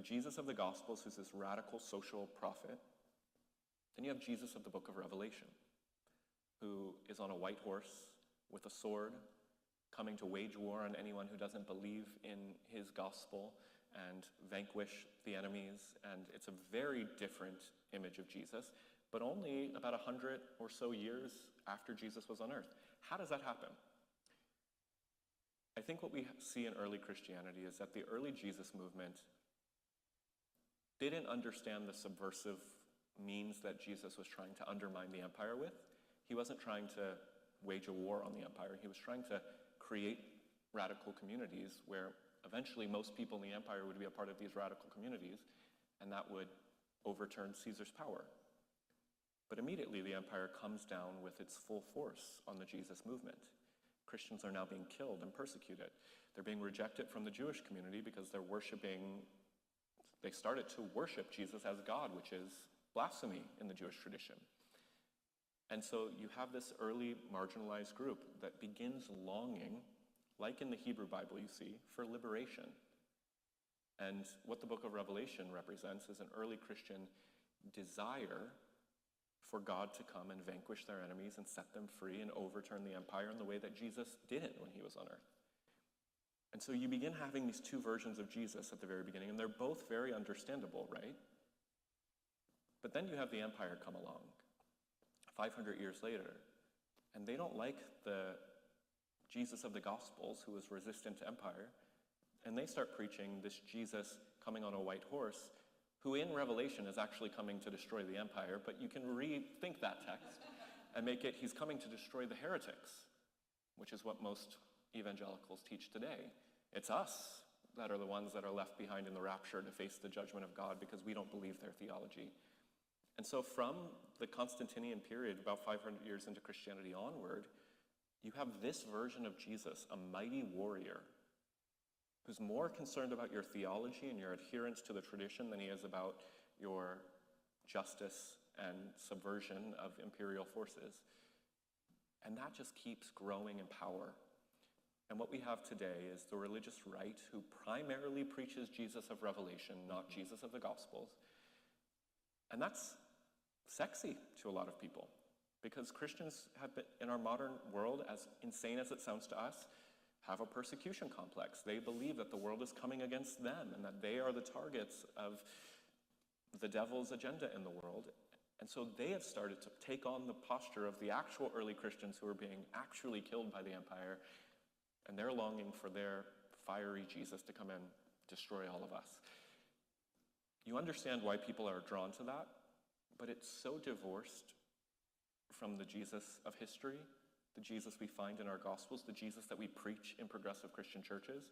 Jesus of the Gospels, who's this radical social prophet. Then you have Jesus of the book of Revelation, who is on a white horse with a sword, coming to wage war on anyone who doesn't believe in his gospel and vanquish the enemies. And it's a very different image of Jesus, but only about 100 or so years after Jesus was on earth. How does that happen? I think what we see in early Christianity is that the early Jesus movement didn't understand the subversive means that Jesus was trying to undermine the empire with. He wasn't trying to wage a war on the empire. He was trying to create radical communities where eventually most people in the empire would be a part of these radical communities, and that would overturn Caesar's power. But immediately the empire comes down with its full force on the Jesus movement. Christians are now being killed and persecuted. They're being rejected from the Jewish community because they started to worship Jesus as God, which is blasphemy in the Jewish tradition. And so you have this early marginalized group that begins longing, like in the Hebrew Bible you see, for liberation. And what the book of Revelation represents is an early Christian desire for God to come and vanquish their enemies and set them free and overturn the empire in the way that Jesus didn't when he was on earth. And so you begin having these two versions of Jesus at the very beginning, and they're both very understandable, right? But then you have the empire come along 500 years later, and they don't like the Jesus of the Gospels who was resistant to empire, and they start preaching this Jesus coming on a white horse who in Revelation is actually coming to destroy the empire, but you can rethink that text and make it he's coming to destroy the heretics, which is what most evangelicals teach today. It's us that are the ones that are left behind in the rapture to face the judgment of God because we don't believe their theology. And so from the Constantinian period, about 500 years into Christianity onward, you have this version of Jesus, a mighty warrior, who's more concerned about your theology and your adherence to the tradition than he is about your justice and subversion of imperial forces. And that just keeps growing in power. And what we have today is the religious right who primarily preaches Jesus of Revelation, not Jesus of the Gospels. And that's sexy to a lot of people, because Christians have been, in our modern world, as insane as it sounds to us, have a persecution complex. They believe that the world is coming against them and that they are the targets of the devil's agenda in the world. And so they have started to take on the posture of the actual early Christians who are being actually killed by the empire, and they're longing for their fiery Jesus to come and destroy all of us. You understand why people are drawn to that, but it's so divorced from the Jesus of history, the Jesus we find in our Gospels, the Jesus that we preach in progressive Christian churches,